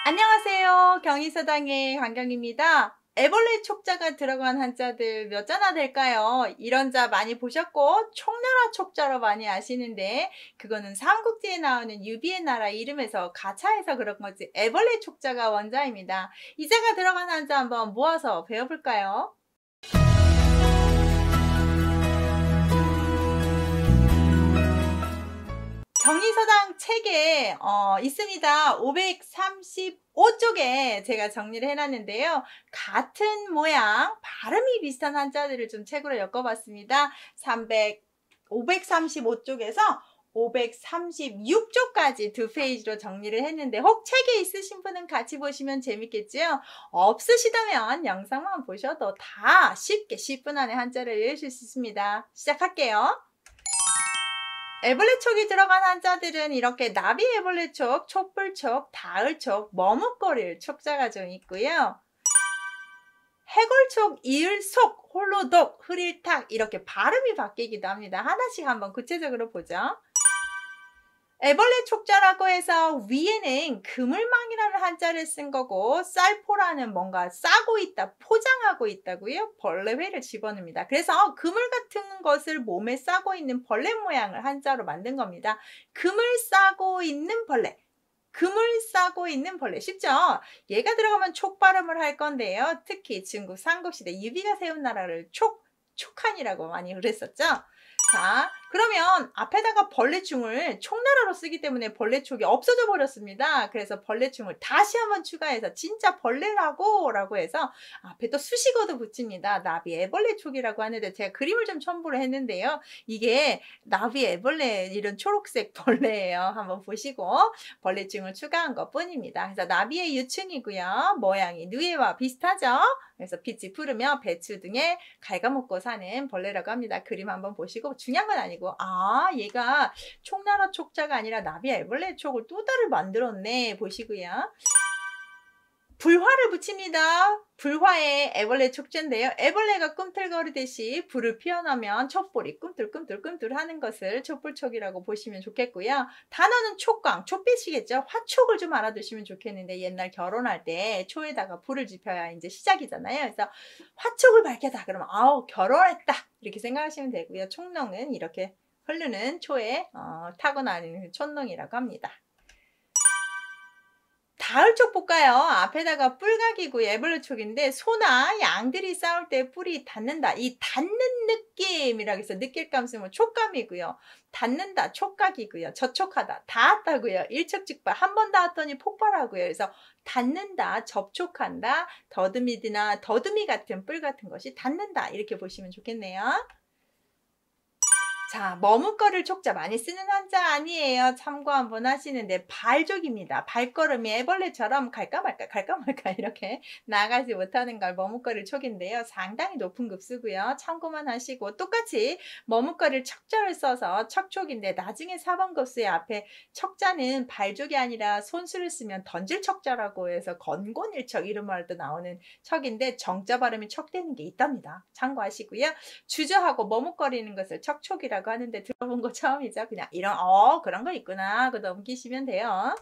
안녕하세요. 경희서당의 강경입니다. 애벌레 촉자가 들어간 한자들 몇 자나 될까요? 이런 자 많이 보셨고 총나라 촉자로 많이 아시는데 그거는 삼국지에 나오는 유비의 나라 이름에서 가차해서 그런 거지 애벌레 촉자가 원자입니다. 이 자가 들어간 한자 한번 모아서 배워볼까요? 경희서당 책에 있습니다. 535쪽에 제가 정리를 해놨는데요. 같은 모양, 발음이 비슷한 한자들을 좀 책으로 엮어봤습니다. 535쪽에서 536쪽까지 두 페이지로 정리를 했는데 혹 책에 있으신 분은 같이 보시면 재밌겠지요. 없으시다면 영상만 보셔도 다 쉽게 10분 안에 한자를 외우실 수 있습니다. 시작할게요. 애벌레촉이 들어간 한자들은 이렇게 나비 애벌레촉, 촛불촉, 다을촉, 머뭇거릴 촉자가 좀 있고요. 해골촉, 이을속, 홀로독, 흐릴탁 이렇게 발음이 바뀌기도 합니다. 하나씩 한번 구체적으로 보죠. 애벌레 촉자라고 해서 위에는 그물망이라는 한자를 쓴 거고 쌀포라는 뭔가 싸고 있다, 포장하고 있다고요. 벌레회를 집어넣습니다. 그래서 그물 같은 것을 몸에 싸고 있는 벌레 모양을 한자로 만든 겁니다. 그물 싸고 있는 벌레. 그물 싸고 있는 벌레 쉽죠? 얘가 들어가면 촉 발음을 할 건데요. 특히 중국 삼국시대 유비가 세운 나라를 촉한이라고 많이 그랬었죠. 자, 그러면 앞에다가 벌레충을 총나라로 쓰기 때문에 벌레촉이 없어져 버렸습니다. 그래서 벌레충을 다시 한번 추가해서 진짜 벌레라고 라고 해서 앞에 또 수식어도 붙입니다. 나비 애벌레촉이라고 하는데 제가 그림을 좀 첨부를 했는데요. 이게 나비 애벌레 이런 초록색 벌레예요. 한번 보시고 벌레충을 추가한 것 뿐입니다. 그래서 나비의 유충이고요. 모양이 누에와 비슷하죠? 그래서 빛이 푸르며 배추 등에 갉아먹고 사는 벌레라고 합니다. 그림 한번 보시고 중요한 건 아니고 얘가 총나라 촉자가 아니라 나비 애벌레 촉을 또 다를 만들었네 보시고요. 불화를 붙입니다. 불화의 애벌레 촉자인데요. 애벌레가 꿈틀거리듯이 불을 피워나면 촛불이 꿈틀꿈틀꿈틀 하는 것을 촛불촉이라고 보시면 좋겠고요. 단어는 촉광, 촉빛이겠죠. 화촉을 좀 알아두시면 좋겠는데 옛날 결혼할 때 초에다가 불을 지펴야 이제 시작이잖아요. 그래서 화촉을 밝혀다 그러면 결혼했다 이렇게 생각하시면 되고요. 촉농은 이렇게 흐르는 초에 타고나는 촛농이라고 합니다. 다을촉 볼까요? 앞에다가 뿔각이고 애벌레촉인데 소나 양들이 싸울 때 뿔이 닿는다. 이 닿는 느낌이라고 해서 느낄감 쓰면 촉감이고요. 닿는다 촉각이고요. 저촉하다 닿았다고요. 일촉즉발 한 번 닿았더니 폭발하고요. 그래서 닿는다 접촉한다 더듬이나 더듬이 같은 뿔 같은 것이 닿는다 이렇게 보시면 좋겠네요. 자, 머뭇거릴 촉자 많이 쓰는 한자 아니에요. 참고 한번 하시는데 발족입니다. 발걸음이 애벌레처럼 갈까 말까 이렇게 나가지 못하는 걸 머뭇거릴 촉인데요. 상당히 높은 급수고요. 참고만 하시고 똑같이 머뭇거릴 척자를 써서 척촉인데 나중에 4번 급수의 앞에 척자는 발족이 아니라 손수를 쓰면 던질 척자라고 해서 건곤일척 이런 말도 나오는 척인데 정자 발음이 척되는 게 있답니다. 참고하시고요. 주저하고 머뭇거리는 것을 척촉이라고 하는데 들어본 거 처음이죠. 그냥 이런 그런 거 있구나 그거 넘기시면 돼요.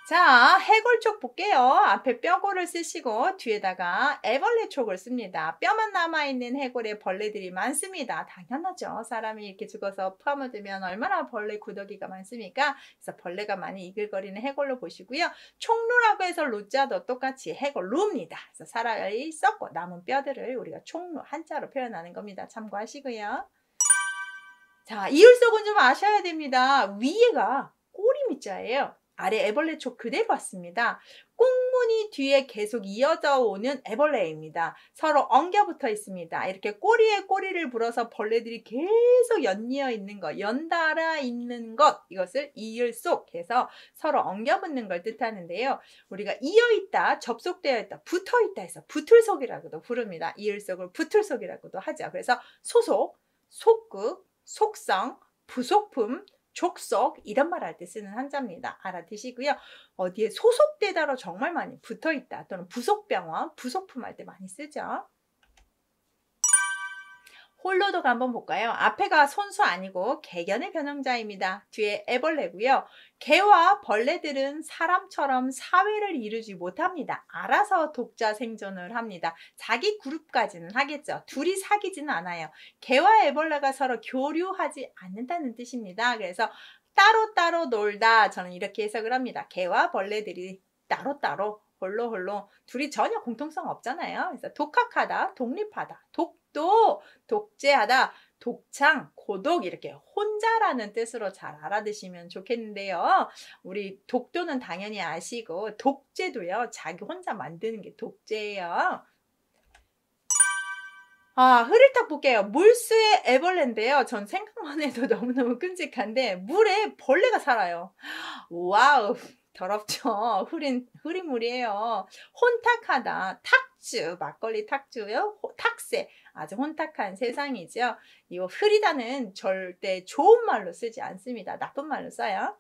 자, 해골촉 볼게요. 앞에 뼈골을 쓰시고 뒤에다가 애벌레촉을 씁니다. 뼈만 남아있는 해골에 벌레들이 많습니다. 당연하죠. 사람이 이렇게 죽어서 파묻으면 얼마나 벌레 구더기가 많습니까? 그래서 벌레가 많이 이글거리는 해골로 보시고요. 촉루라고 해서 루자도 똑같이 해골루입니다. 그래서 살이 썩고 남은 뼈들을 우리가 촉루 한자로 표현하는 겁니다. 참고하시고요. 자, 이을속은 좀 아셔야 됩니다. 위에가 꼬리미자예요. 아래 애벌레촉 그대로 왔습니다. 꽁무니 뒤에 계속 이어져 오는 애벌레입니다. 서로 엉겨 붙어 있습니다. 이렇게 꼬리에 꼬리를 물어서 벌레들이 계속 연이어 있는 것, 연달아 있는 것, 이것을 이을속 해서 서로 엉겨 붙는 걸 뜻하는데요. 우리가 이어 있다, 접속되어 있다, 붙어 있다 해서 붙을속이라고도 부릅니다. 이을속을 붙을속이라고도 하죠. 그래서 소속, 속극, 속성, 부속품, 족속 이런 말 할 때 쓰는 한자입니다. 알아두시고요. 어디에 소속되다로 정말 많이 붙어있다 또는 부속병원, 부속품 할 때 많이 쓰죠. 홀로독 한번 볼까요? 앞에가 손수 아니고 개견의 변형자입니다. 뒤에 애벌레고요. 개와 벌레들은 사람처럼 사회를 이루지 못합니다. 알아서 독자 생존을 합니다. 자기 그룹까지는 하겠죠. 둘이 사귀지는 않아요. 개와 애벌레가 서로 교류하지 않는다는 뜻입니다. 그래서 따로따로 놀다, 저는 이렇게 해석을 합니다. 개와 벌레들이 따로따로 홀로 둘이 전혀 공통성 없잖아요. 그래서 독학하다, 독립하다, 독도, 독재하다, 독창, 고독, 이렇게 혼자라는 뜻으로 잘 알아두시면 좋겠는데요. 우리 독도는 당연히 아시고 독재도요, 자기 혼자 만드는 게 독재예요. 흐릴탁 볼게요. 물수의 애벌레인데요. 전 생각만 해도 너무너무 끔찍한데 물에 벌레가 살아요. 와우, 더럽죠. 흐린 물이에요. 혼탁하다. 탁주, 막걸리 탁주요. 탁세, 아주 혼탁한 세상이죠. 이거 흐리다는 절대 좋은 말로 쓰지 않습니다. 나쁜 말로 써요.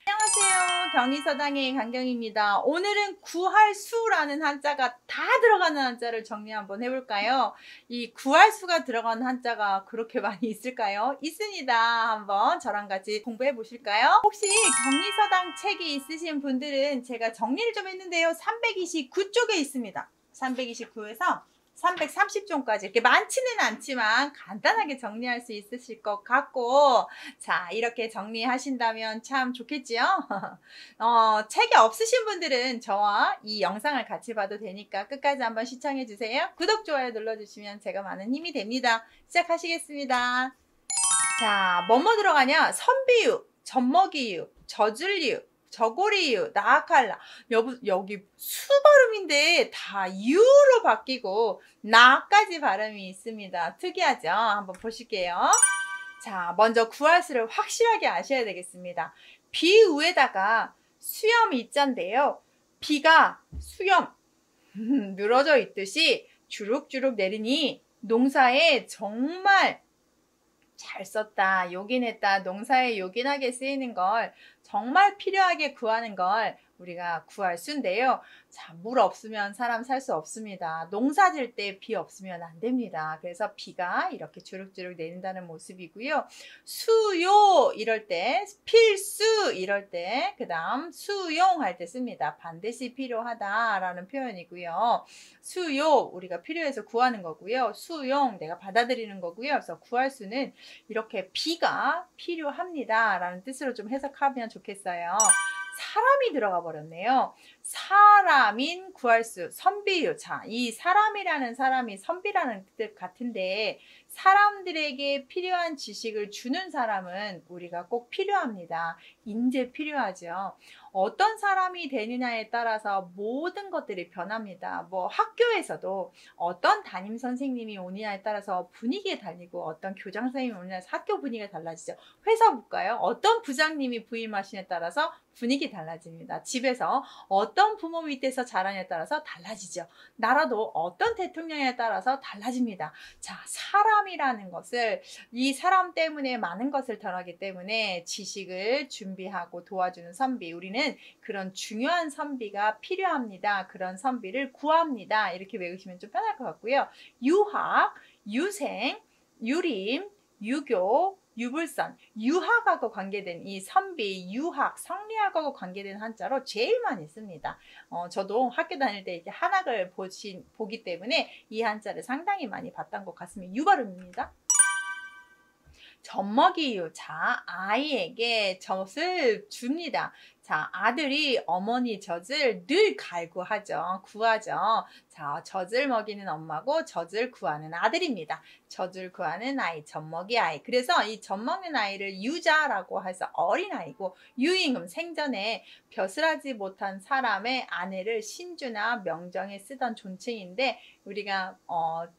안녕하세요. 경희서당의 강경입니다. 오늘은 구할수라는 한자가 다 들어가는 한자를 정리 한번 해볼까요? 이 구할수가 들어가는 한자가 그렇게 많이 있을까요? 있습니다. 한번 저랑 같이 공부해 보실까요? 혹시 경희서당 책이 있으신 분들은 제가 정리를 좀 했는데요. 329쪽에 있습니다. 329에서 330쪽까지 이렇게 많지는 않지만 간단하게 정리할 수 있으실 것 같고, 자, 이렇게 정리하신다면 참 좋겠지요? 책이 없으신 분들은 저와 이 영상을 같이 봐도 되니까 끝까지 한번 시청해 주세요. 구독, 좋아요 눌러주시면 제가 많은 힘이 됩니다. 시작하시겠습니다. 자, 뭐뭐 들어가냐? 선비유, 젖먹이유, 젖을유, 저고리유, 나아칼라. 여기 수 발음인데 다 유로 바뀌고 나까지 발음이 있습니다. 특이하죠? 한번 보실게요. 자, 먼저 구할수를 확실하게 아셔야 되겠습니다. 비우에다가 수염 이자인데요. 비가 수염 늘어져 있듯이 주룩주룩 내리니 농사에 정말 잘 썼다, 요긴했다, 농사에 요긴하게 쓰이는 걸 정말 필요하게 구하는 걸 우리가 구할수인데요. 자, 물 없으면 사람 살 수 없습니다. 농사 질 때 비 없으면 안 됩니다. 그래서 비가 이렇게 주룩주룩 내린다는 모습이고요. 수요 이럴 때, 필수 이럴 때, 그 다음 수용할 때 씁니다. 반드시 필요하다라는 표현이고요. 수요, 우리가 필요해서 구하는 거고요. 수용, 내가 받아들이는 거고요. 그래서 구할수는 이렇게 비가 필요합니다 라는 뜻으로 좀 해석하면 좋겠어요. 사람이 들어가 버렸네요. 사람인 구할수, 선비유. 자, 이 사람이라는 사람이 선비라는 뜻 같은데 사람들에게 필요한 지식을 주는 사람은 우리가 꼭 필요합니다. 인재 필요하죠. 어떤 사람이 되느냐에 따라서 모든 것들이 변합니다. 뭐 학교에서도 어떤 담임 선생님이 오느냐에 따라서 분위기가 달리고 어떤 교장 선생님이 오느냐에 따라서 학교 분위기가 달라지죠. 회사 볼까요? 어떤 부장님이 부임하시냐에 따라서 분위기 달라집니다. 집에서 어떤 부모 밑에서 자라냐에 따라서 달라지죠. 나라도 어떤 대통령에 따라서 달라집니다. 자, 사람이라는 것을, 이 사람 때문에 많은 것을 변하기 때문에 지식을 준비하고 도와주는 선비, 우리는 그런 중요한 선비가 필요합니다. 그런 선비를 구합니다. 이렇게 외우시면 좀 편할 것 같고요. 유학, 유생, 유림, 유교, 유불선, 유학하고 관계된 이 선비, 유학, 성리학하고 관계된 한자로 제일 많이 씁니다. 저도 학교 다닐 때 이제 한학을 보기 때문에 이 한자를 상당히 많이 봤던 것 같습니다. 유발음입니다. 젖먹이유. 자, 아이에게 젖을 줍니다. 자, 아들이 어머니 젖을 늘 갈구하죠. 구하죠. 자, 젖을 먹이는 엄마고 젖을 구하는 아들입니다. 젖을 구하는 아이, 젖먹이 아이. 그래서 이 젖먹는 아이를 유자라고 해서 어린아이고, 유임금, 생전에 벼슬하지 못한 사람의 아내를 신주나 명정에 쓰던 존칭인데, 우리가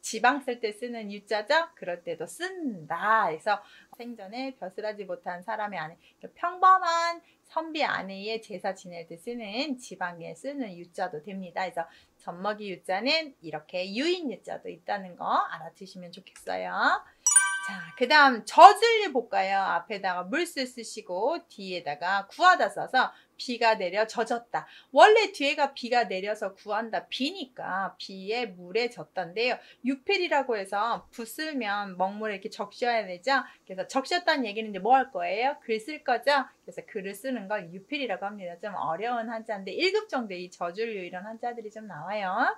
지방 쓸 때 쓰는 유자죠? 그럴 때도 쓴다. 그래서 생전에 벼슬하지 못한 사람의 아내, 평범한 선비 아내의 제사 지낼 때 쓰는 지방에 쓰는 유자도 됩니다. 그래서 젖먹이 유자는 이렇게 유인 유자도 있다는 거 알아두시면 좋겠어요. 자, 그 다음 젖을유 볼까요? 앞에다가 물수 쓰시고 뒤에다가 구하다 써서 비가 내려 젖었다. 원래 뒤에가 비가 내려서 구한다. 비니까 비에 물에 젖다인데요. 유필이라고 해서 붓쓸면 먹물에 이렇게 적셔야 되죠. 그래서 적셨다는 얘기는 이제 뭐 할 거예요? 글 쓸 거죠. 그래서 글을 쓰는 걸 유필이라고 합니다. 좀 어려운 한자인데 1급 정도의 이 저줄류 이런 한자들이 좀 나와요.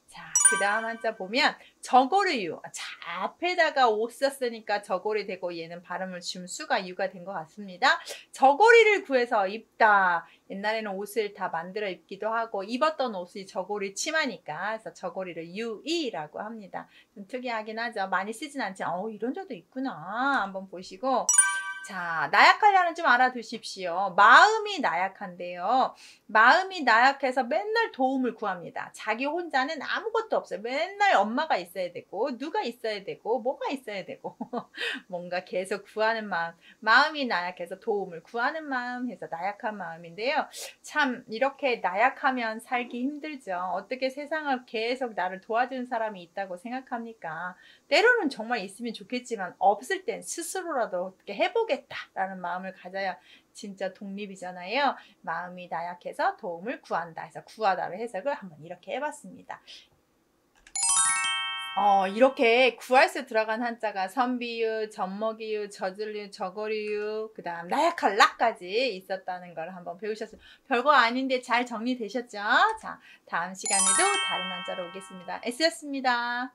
자, 그 다음 한자 보면 저고리유. 자, 앞에다가 옷 썼으니까 저고리 되고 얘는 발음을 줌수가 유가 된 것 같습니다. 저고리를 구해서 입다. 옛날에는 옷을 다 만들어 입기도 하고 입었던 옷이 저고리 치마니까 그래서 저고리를 유이라고 합니다. 좀 특이하긴 하죠. 많이 쓰진 않지만 이런 저도 있구나. 한번 보시고 자, 나약하려는 좀 알아두십시오. 마음이 나약한데요. 마음이 나약해서 맨날 도움을 구합니다. 자기 혼자는 아무것도 없어요. 맨날 엄마가 있어야 되고 누가 있어야 되고 뭐가 있어야 되고 뭔가 계속 구하는 마음. 마음이 나약해서 도움을 구하는 마음 해서 나약한 마음인데요. 참 이렇게 나약하면 살기 힘들죠. 어떻게 세상을 계속 나를 도와주는 사람이 있다고 생각합니까? 때로는 정말 있으면 좋겠지만 없을 땐 스스로라도 어떻게 해보겠다라는 마음을 가져야 진짜 독립이잖아요. 마음이 나약해서 도움을 구한다 해서 구하다를 해석을 한번 이렇게 해봤습니다. 이렇게 구할수 들어간 한자가 선비유, 젖먹이유, 젖을유, 저고리유, 그 다음 나약할 라까지 있었다는 걸 한번 배우셨어요. 별거 아닌데 잘 정리되셨죠? 자, 다음 시간에도 다른 한자로 오겠습니다. S였습니다.